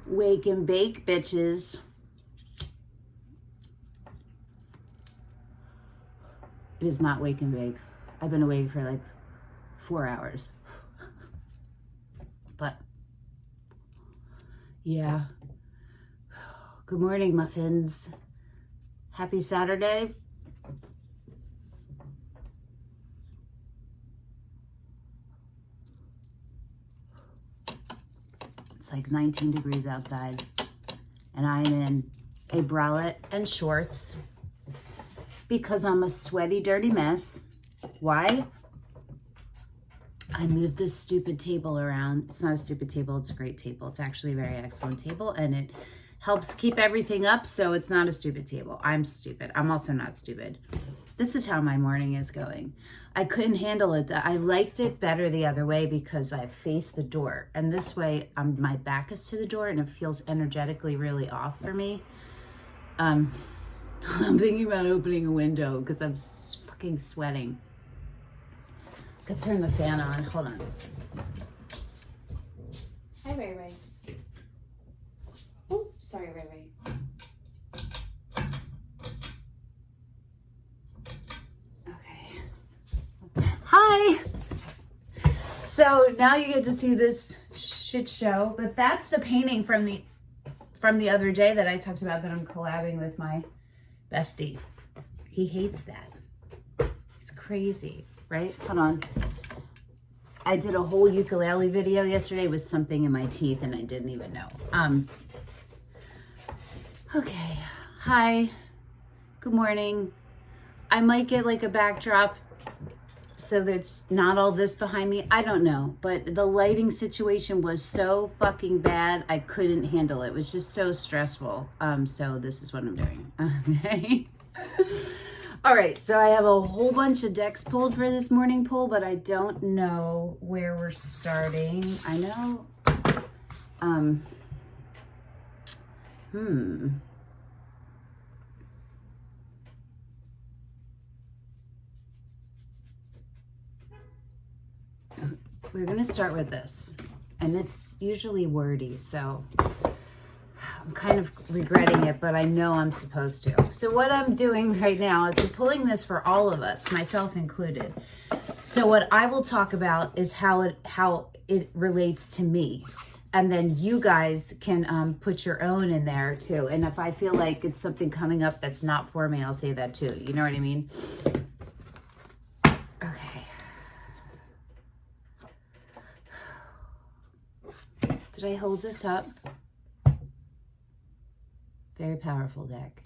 Wake and bake, bitches. It is not wake and bake. I've been awake for like 4 hours. But yeah. Good morning, muffins. Happy Saturday. It's like 19 degrees outside, and I'm in a bralette and shorts because I'm a sweaty, dirty mess. Why? I moved this stupid table around. It's not a stupid table, it's a great table. It's actually a very excellent table, and it helps keep everything up, so it's not a stupid table. I'm stupid. I'm also not stupid. This is how my morning is going. I couldn't handle it. I liked it better the other way because I face the door. And this way, my back is to the door and it feels energetically really off for me. I'm thinking about opening a window because I'm fucking sweating. I could turn the fan on. Hold on. Hi, Ray Ray. Oh, sorry, Ray Ray. Hi. So now you get to see this shit show, but that's the painting from the other day that I talked about that I'm collabing with my bestie. He hates that. He's crazy, right? Hold on. I did a whole ukulele video yesterday with something in my teeth and I didn't even know. Okay. Hi. Good morning. I might get like a backdrop so there's not all this behind me. I don't know, but the lighting situation was so fucking bad. I couldn't handle it. It was just so stressful. So this is what I'm doing. Okay. All right. So I have a whole bunch of decks pulled for this morning pull, but I don't know where we're starting. I know. We're going to start with this, and it's usually wordy, so I'm kind of regretting it, but I know I'm supposed to. So what I'm doing right now is I'm pulling this for all of us, myself included. So what I will talk about is how it relates to me, and then you guys can put your own in there too. And if I feel like it's something coming up that's not for me, I'll say that too. You know what I mean? Okay. Did I hold this up? Very powerful deck.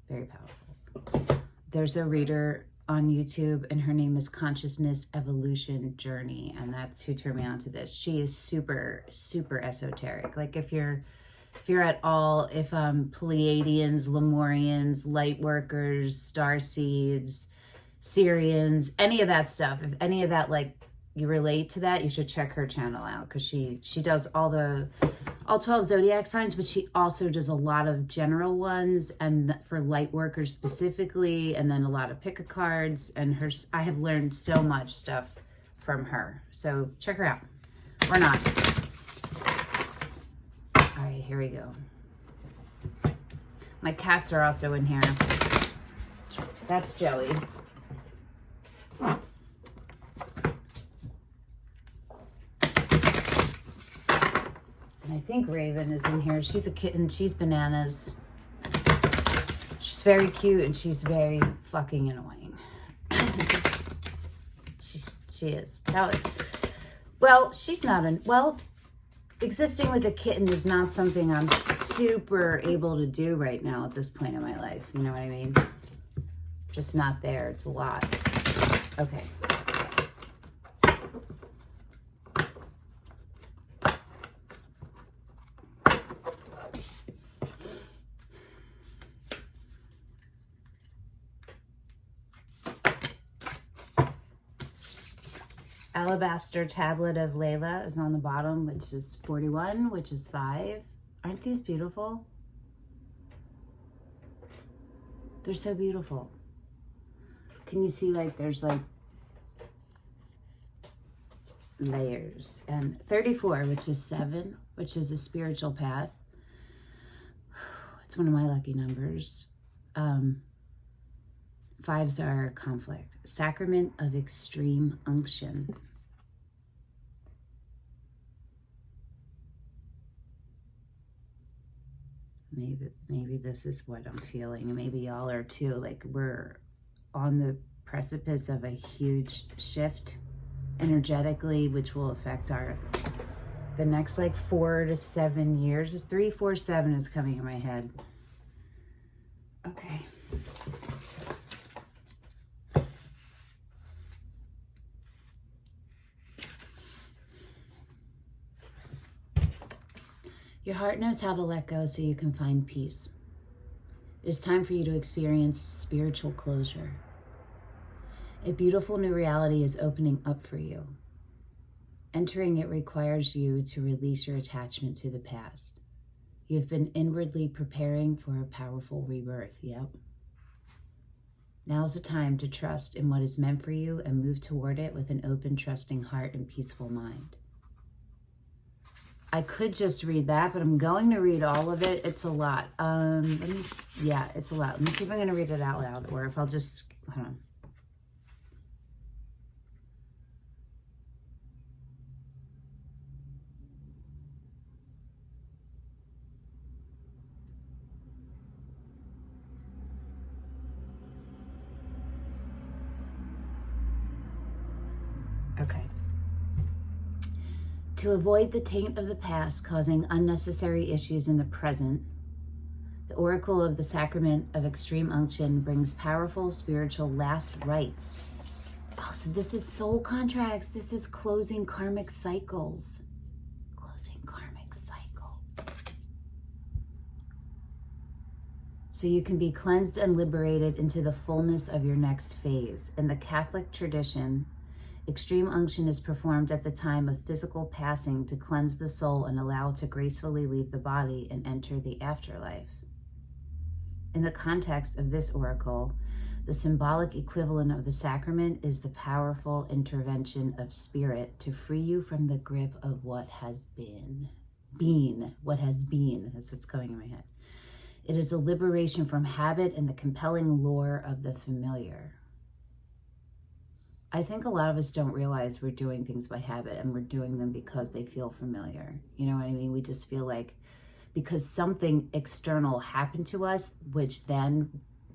Very powerful. There's a reader on YouTube and her name is Consciousness Evolution Journey. And that's who turned me on to this. She is super, super esoteric. Like if you're at all, if Pleiadians, Lemurians, light workers, star seeds, Syrians, any of that stuff, if any of that like you relate to that, you should check her channel out because she does all 12 zodiac signs, but she also does a lot of general ones and for light workers specifically, and then a lot of pick-a cards. And I have learned so much stuff from her, so check her out or not. All right, here we go. My cats are also in here. That's Joey. I think Raven is in here. She's a kitten. She's bananas. She's very cute and she's very fucking annoying. She is. Well, she's not existing with a kitten is not something I'm super able to do right now at this point in my life. You know what I mean? Just not there. It's a lot. Okay. Alabaster Tablet of Layla is on the bottom, which is 41, which is 5. Aren't these beautiful? They're so beautiful. Can you see like there's like layers? And 34, which is 7. which is a spiritual path. It's one of my lucky numbers. Fives are conflict. Sacrament of extreme unction. Maybe this is what I'm feeling, and maybe y'all are too. Like, we're on the precipice of a huge shift energetically, which will affect the next like 4 to 7 years. It's 3, 4, 7 is coming in my head. Okay. Your heart knows how to let go so you can find peace. It is time for you to experience spiritual closure. A beautiful new reality is opening up for you. Entering it requires you to release your attachment to the past. You've been inwardly preparing for a powerful rebirth, yep. Now's the time to trust in what is meant for you and move toward it with an open, trusting heart and peaceful mind. I could just read that, but I'm going to read all of it. It's a lot. It's a lot. Let me see if I'm going to read it out loud, or if I'll just, hold on. Okay. To avoid the taint of the past causing unnecessary issues in the present, the Oracle of the Sacrament of Extreme Unction brings powerful spiritual last rites. Oh, so this is soul contracts. This is closing karmic cycles. Closing karmic cycles. So you can be cleansed and liberated into the fullness of your next phase. In the Catholic tradition, extreme unction is performed at the time of physical passing to cleanse the soul and allow it to gracefully leave the body and enter the afterlife. In the context of this oracle, the symbolic equivalent of the sacrament is the powerful intervention of spirit to free you from the grip of what has been. What has been. That's what's going in my head. It is a liberation from habit and the compelling lure of the familiar. I think a lot of us don't realize we're doing things by habit, and we're doing them because they feel familiar. You know what I mean? We just feel like because something external happened to us, which then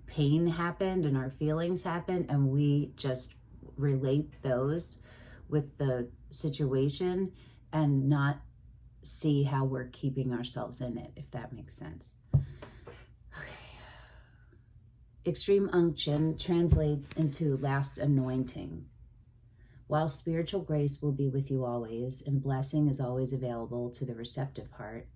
pain happened and our feelings happened, and we just relate those with the situation and not see how we're keeping ourselves in it, if that makes sense. Extreme unction translates into last anointing. While spiritual grace will be with you always, and blessing is always available to the receptive heart,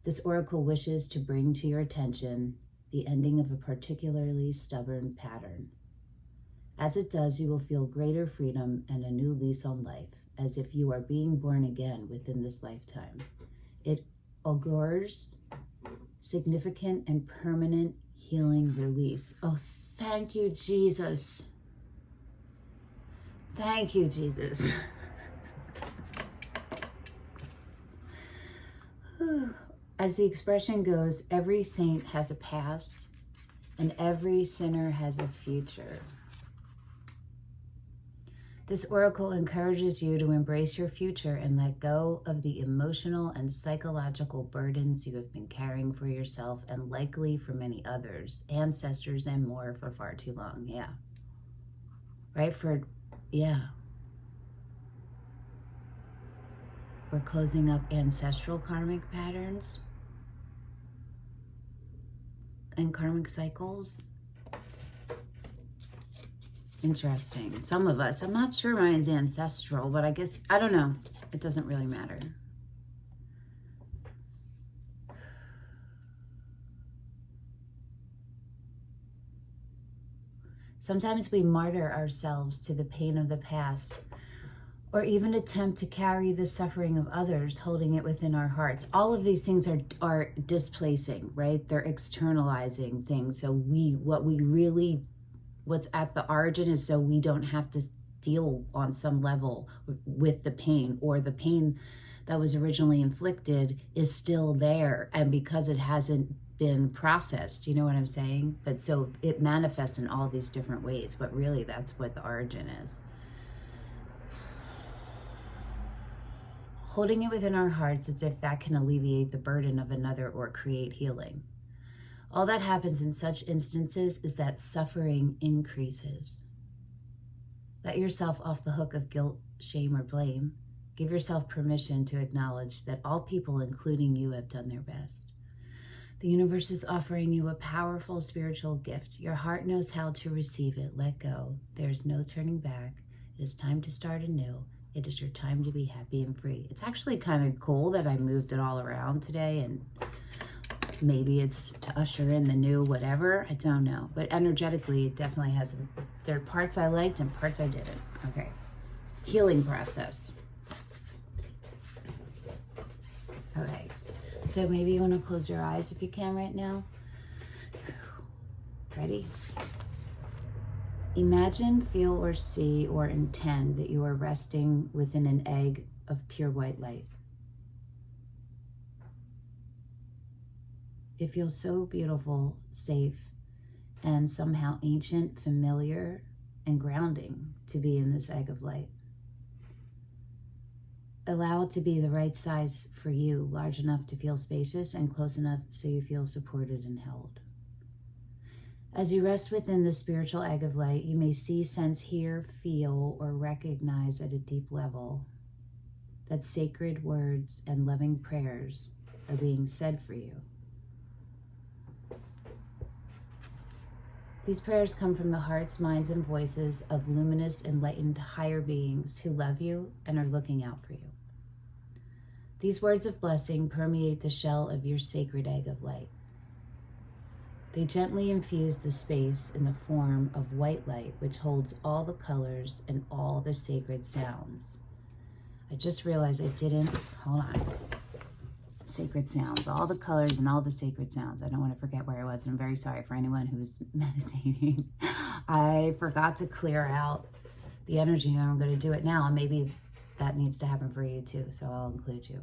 this oracle wishes to bring to your attention the ending of a particularly stubborn pattern. As it does, you will feel greater freedom and a new lease on life, as if you are being born again within this lifetime. It augurs significant and permanent healing release. Oh, thank you, Jesus. Thank you, Jesus. As the expression goes, every saint has a past and every sinner has a future. This oracle encourages you to embrace your future and let go of the emotional and psychological burdens you have been carrying for yourself and likely for many others, ancestors and more for far too long. Yeah. Right? We're closing up ancestral karmic patterns and karmic cycles. Interesting. Some of us, I'm not sure mine is ancestral, but I guess, I don't know. It doesn't really matter. Sometimes we martyr ourselves to the pain of the past, or even attempt to carry the suffering of others, holding it within our hearts. All of these things are displacing, right? They're externalizing things. So what's at the origin is so we don't have to deal on some level with the pain, or the pain that was originally inflicted is still there, and because it hasn't been processed, you know what I'm saying? But so it manifests in all these different ways, but really that's what the origin is. Holding it within our hearts as if that can alleviate the burden of another or create healing. All that happens in such instances is that suffering increases. Let yourself off the hook of guilt, shame, or blame. Give yourself permission to acknowledge that all people, including you, have done their best. The universe is offering you a powerful spiritual gift. Your heart knows how to receive it. Let go. There's no turning back. It is time to start anew. It is your time to be happy and free. It's actually kind of cool that I moved it all around today, and maybe it's to usher in the new whatever. I don't know. But energetically, it definitely has. There are parts I liked and parts I didn't. Okay. Healing process. Okay. So maybe you want to close your eyes if you can right now. Ready? Imagine, feel, or see, or intend that you are resting within an egg of pure white light. It feels so beautiful, safe, and somehow ancient, familiar, and grounding to be in this egg of light. Allow it to be the right size for you, large enough to feel spacious and close enough so you feel supported and held. As you rest within the spiritual egg of light, you may see, sense, hear, feel, or recognize at a deep level that sacred words and loving prayers are being said for you. These prayers come from the hearts, minds, and voices of luminous, enlightened, higher beings who love you and are looking out for you. These words of blessing permeate the shell of your sacred egg of light. They gently infuse the space in the form of white light, which holds all the colors and all the sacred sounds. I just realized I didn't, hold on. Sacred sounds, all the colors and all the sacred sounds. I don't want to forget where I was, and I'm very sorry for anyone who's meditating. I forgot to clear out the energy, and I'm going to do it now, and maybe that needs to happen for you too, so I'll include you.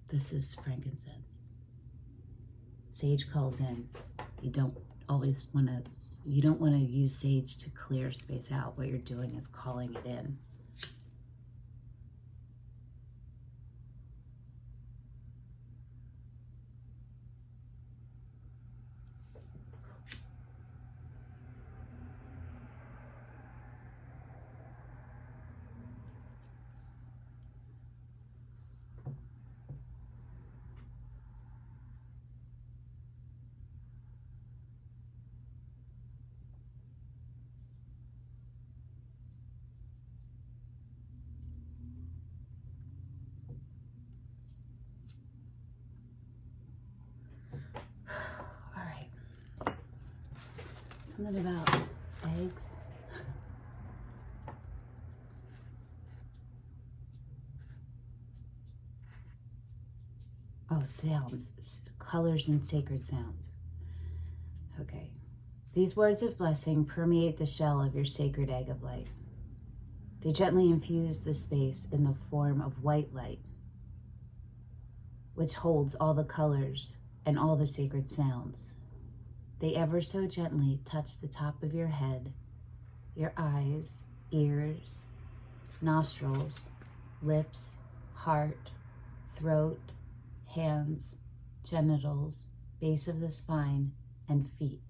This is frankincense. Sage calls in. You don't want to use sage to clear space out. What you're doing is calling it in. Something about eggs. Oh, sounds, colors and sacred sounds. Okay. These words of blessing permeate the shell of your sacred egg of light. They gently infuse the space in the form of white light, which holds all the colors and all the sacred sounds. They ever so gently touch the top of your head, your eyes, ears, nostrils, lips, heart, throat, hands, genitals, base of the spine, and feet.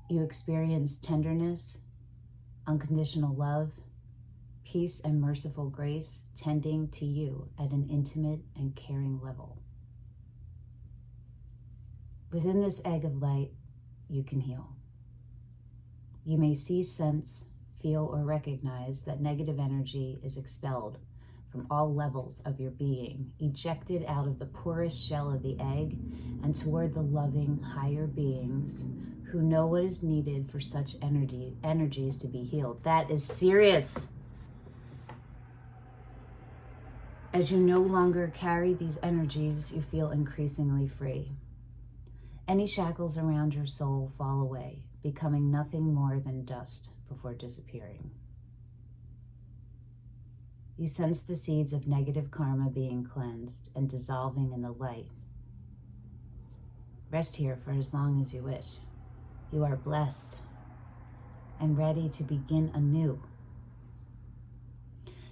You experience tenderness, unconditional love, peace, and merciful grace tending to you at an intimate and caring level. Within this egg of light, you can heal. You may see, sense, feel, or recognize that negative energy is expelled from all levels of your being, ejected out of the porous shell of the egg and toward the loving higher beings who know what is needed for such energies to be healed. That is serious. As you no longer carry these energies, you feel increasingly free. Any shackles around your soul fall away, becoming nothing more than dust before disappearing. You sense the seeds of negative karma being cleansed and dissolving in the light. Rest here for as long as you wish. You are blessed and ready to begin anew.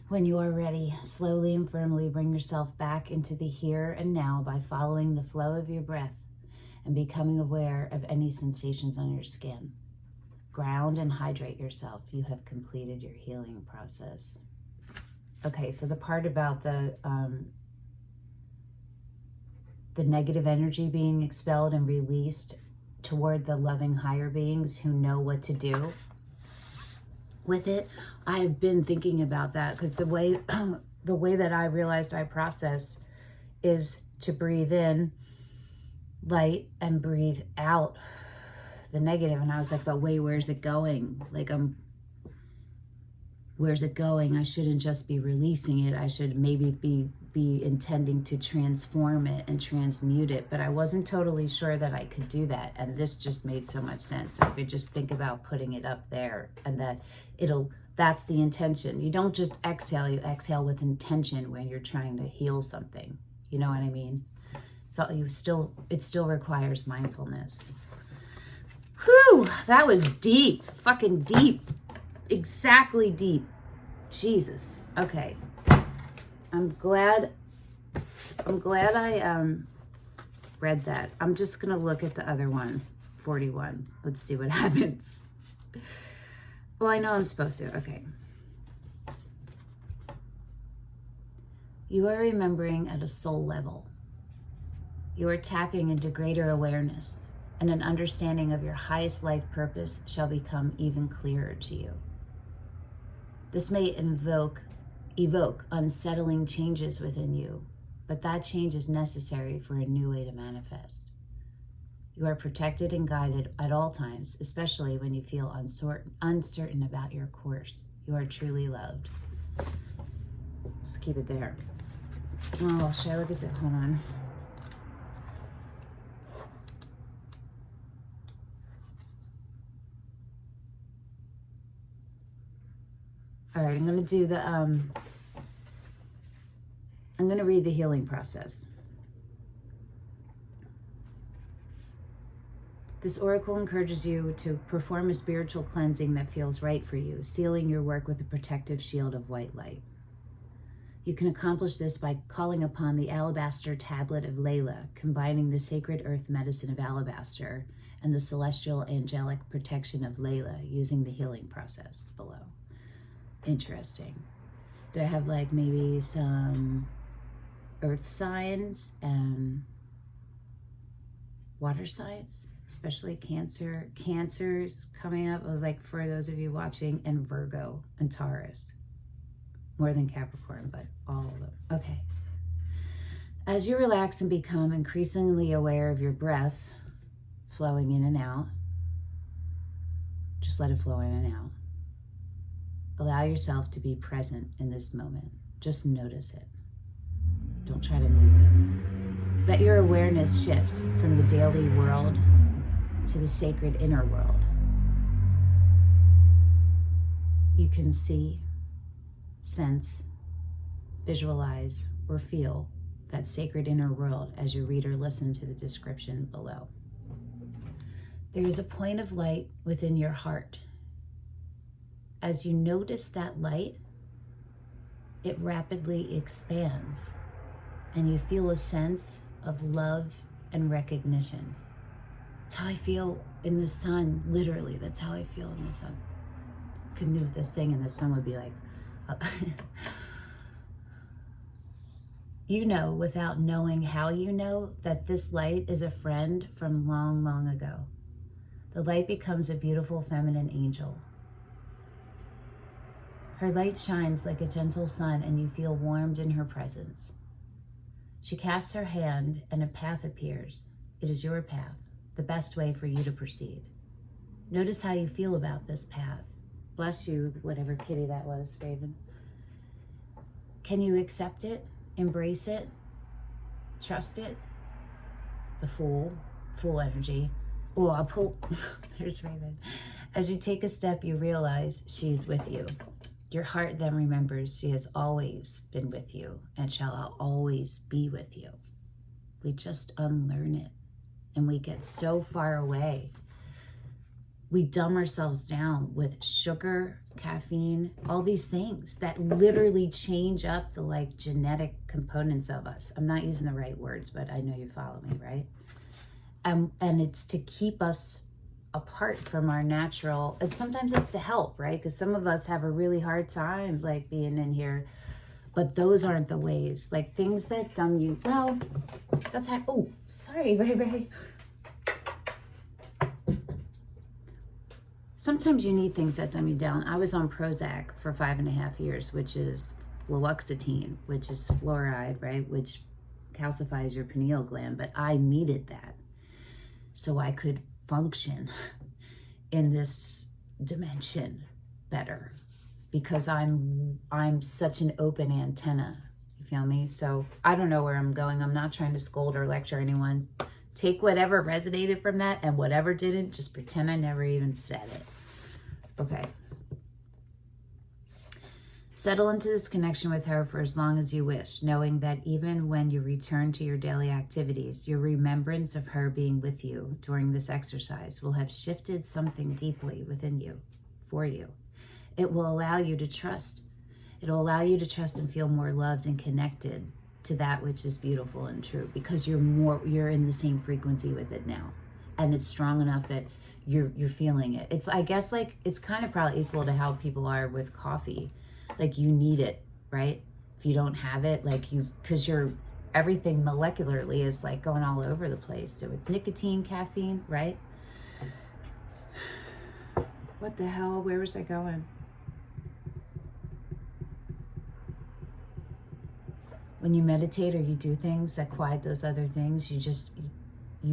When you are ready, slowly and firmly bring yourself back into the here and now by following the flow of your breath and becoming aware of any sensations on your skin. Ground and hydrate yourself. You have completed your healing process. Okay, so the part about the negative energy being expelled and released toward the loving higher beings who know what to do with it. I've been thinking about that because the way that I realized I process is to breathe in light and breathe out the negative. And I was like, but wait, where's it going? Like, where's it going? I shouldn't just be releasing it. I should maybe be intending to transform it and transmute it. But I wasn't totally sure that I could do that. And this just made so much sense. I could just think about putting it up there and that that's the intention. You don't just exhale, you exhale with intention when you're trying to heal something. You know what I mean? So it still requires mindfulness. Whew, that was deep, fucking deep, exactly deep. Jesus. Okay. I'm glad I read that. I'm just gonna look at the other one, 41. Let's see what happens. Well, I know I'm supposed to. Okay. You are remembering at a soul level. You are tapping into greater awareness, and an understanding of your highest life purpose shall become even clearer to you. This may evoke unsettling changes within you, but that change is necessary for a new way to manifest. You are protected and guided at all times, especially when you feel uncertain about your course. You are truly loved. Let's keep it there. Oh, should I look at that? Hold on. All right, I'm going to read the healing process. This oracle encourages you to perform a spiritual cleansing that feels right for you, sealing your work with a protective shield of white light. You can accomplish this by calling upon the alabaster tablet of Layla, combining the sacred earth medicine of alabaster and the celestial angelic protection of Layla using the healing process below. Interesting. Do I have like maybe some earth signs and water signs, especially Cancer? Cancer's coming up, like for those of you watching, and Virgo and Taurus. More than Capricorn, but all of them. Okay. As you relax and become increasingly aware of your breath flowing in and out, just let it flow in and out. Allow yourself to be present in this moment. Just notice it. Don't try to move it. Let your awareness shift from the daily world to the sacred inner world. You can see, sense, visualize, or feel that sacred inner world as you read or listen to the description below. There is a point of light within your heart. As you notice that light, it rapidly expands, and you feel a sense of love and recognition. That's how I feel in the sun, literally. That's how I feel in the sun. I could move this thing and the sun would be like, you know, without knowing how you know, that this light is a friend from long, long ago. The light becomes a beautiful feminine angel. Her light shines like a gentle sun, and you feel warmed in her presence. She casts her hand, and a path appears. It is your path, the best way for you to proceed. Notice how you feel about this path. Bless you, whatever kitty that was, Raven. Can you accept it? Embrace it. Trust it. The Fool energy. Oh, I'll pull. There's Raven. As you take a step, you realize she is with you. Your heart then remembers she has always been with you and shall always be with you. We just unlearn it, and we get so far away. We dumb ourselves down with sugar, caffeine, all these things that literally change up the like genetic components of us. I'm not using the right words, but I know you follow me, right? And it's to keep us apart from our natural, and sometimes it's to help, right? Because some of us have a really hard time like being in here, but those aren't the ways. Like things that dumb you, well, that's how, oh, sorry, Ray. Sometimes you need things that dumb you down. I was on Prozac for 5.5 years, which is fluoxetine, which is fluoride, right? Which calcifies your pineal gland, but I needed that so I could function in this dimension better, because I'm such an open antenna. You feel me? So I don't know where I'm going. I'm not trying to scold or lecture anyone. Take whatever resonated from that, and whatever didn't, just pretend I never even said it. Okay. Settle into this connection with her for as long as you wish, knowing that even when you return to your daily activities, your remembrance of her being with you during this exercise will have shifted something deeply within you, for you. It will allow you to trust. It will allow you to trust and feel more loved and connected to that which is beautiful and true, because you're in the same frequency with it now, and it's strong enough that you're feeling it. It's, I guess, like it's kind of probably equal to how people are with coffee. Like you need it, right? If you don't have it, like because everything molecularly is like going all over the place. So with nicotine, caffeine, right? What the hell? Where was I going? When you meditate or you do things that quiet those other things, you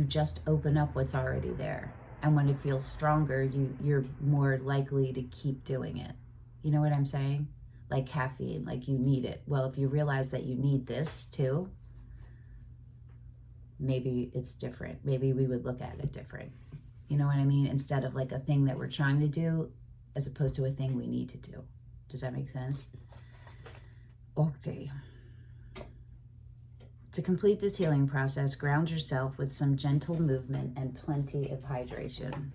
just open up what's already there. And when it feels stronger, you're more likely to keep doing it. You know what I'm saying? Like caffeine, like you need it. Well, if you realize that you need this too, maybe it's different. Maybe we would look at it different. You know what I mean? Instead of like a thing that we're trying to do, as opposed to a thing we need to do. Does that make sense? Okay. To complete this healing process, ground yourself with some gentle movement and plenty of hydration.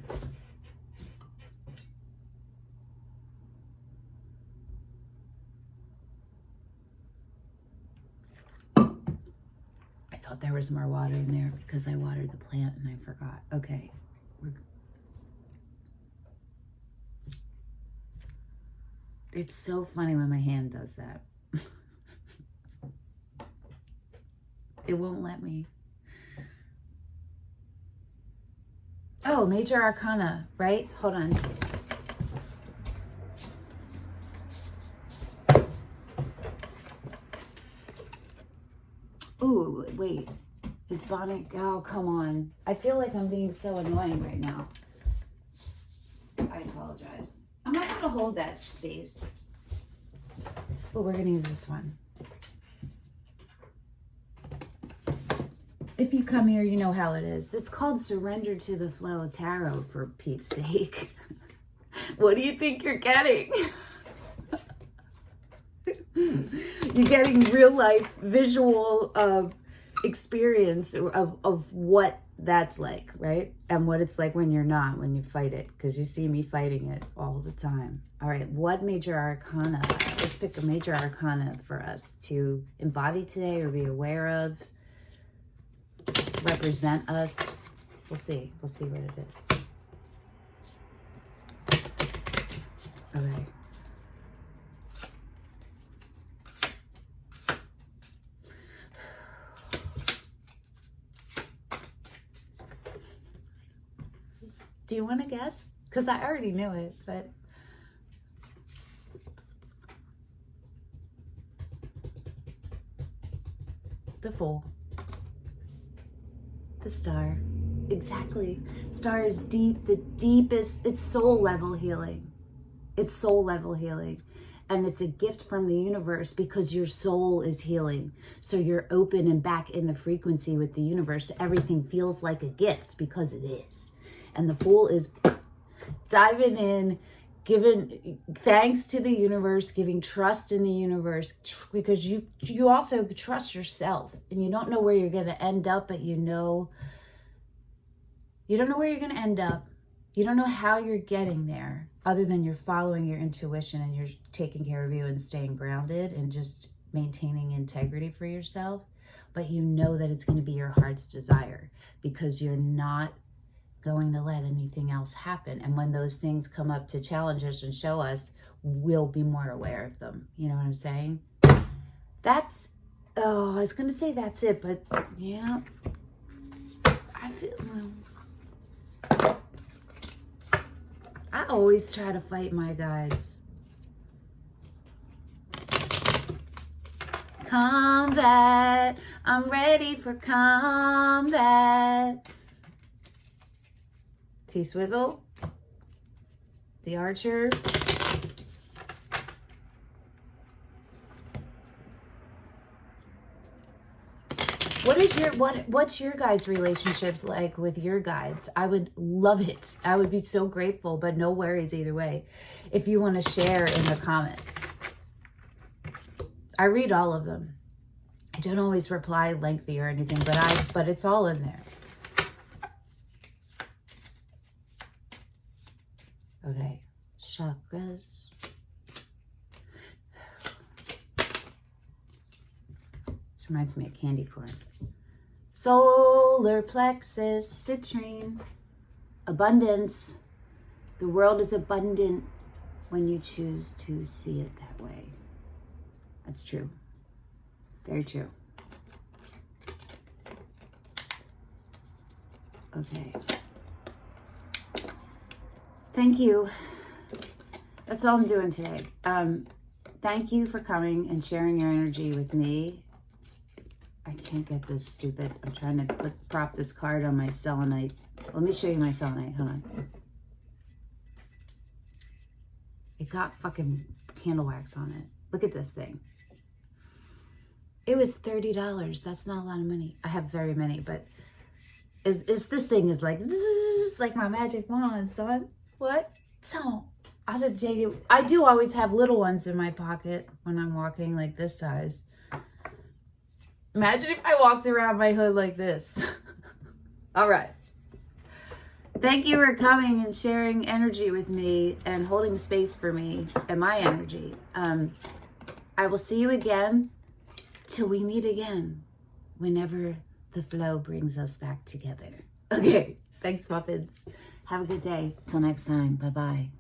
I thought there was more water in there because I watered the plant and I forgot. Okay. It's so funny when my hand does that. It won't let me. Oh, Major Arcana, right? Hold on. Ooh, wait. Is Bonnet? Oh, come on. I feel like I'm being so annoying right now. I apologize. I'm not going to hold that space. Oh, we're going to use this one. If you come here, you know how it is. It's called Surrender to the Flow Tarot, for Pete's sake. What do you think you're getting? You're getting real life visual experience of what that's like, right? And what it's like when you're not, when you fight it, because you see me fighting it all the time. All right, what major arcana? Let's pick a major arcana for us to embody today or be aware of. Represent us. We'll see what it is. Okay. Do you want to guess? Because I already knew it, but the Fool. The Star. Exactly. Star is deep, the deepest. It's soul level healing. It's soul level healing. And it's a gift from the universe because your soul is healing. So you're open and back in the frequency with the universe. Everything feels like a gift because it is. And the Fool is diving in, giving thanks to the universe, giving trust in the universe, because you also trust yourself, and you don't know where you're going to end up, but you don't know where you're going to end up. You don't know how you're getting there, other than you're following your intuition and you're taking care of you and staying grounded and just maintaining integrity for yourself. But you know that it's going to be your heart's desire, because you're not going to let anything else happen. And when those things come up to challenge us and show us, we'll be more aware of them. You know what I'm saying? That's, oh, I was going to say that's it, but yeah, I feel, I always try to fight my guides. Combat, I'm ready for combat. T-Swizzle, the Archer. What's your guys' relationships like with your guides? I would love it. I would be so grateful, but no worries either way. If you want to share in the comments. I read all of them. I don't always reply lengthy or anything, but it's all in there. Okay, chakras. This reminds me of candy corn. Solar plexus, citrine, abundance. The world is abundant when you choose to see it that way. That's true. Very true. Okay. Thank you. That's all I'm doing today. Thank you for coming and sharing your energy with me. I can't get this stupid. I'm trying to prop this card on my selenite. Let me show you my selenite. Hold on. It got fucking candle wax on it. Look at this thing. It was $30. That's not a lot of money. I have very many, but this thing is like, it's like my magic wand, son. What? So I should take it. I do always have little ones in my pocket when I'm walking, like this size. Imagine if I walked around my hood like this. All right. Thank you for coming and sharing energy with me and holding space for me and my energy. I will see you again till we meet again, whenever the flow brings us back together. Okay. Thanks, Muffins. Have a good day. Till next time. Bye-bye.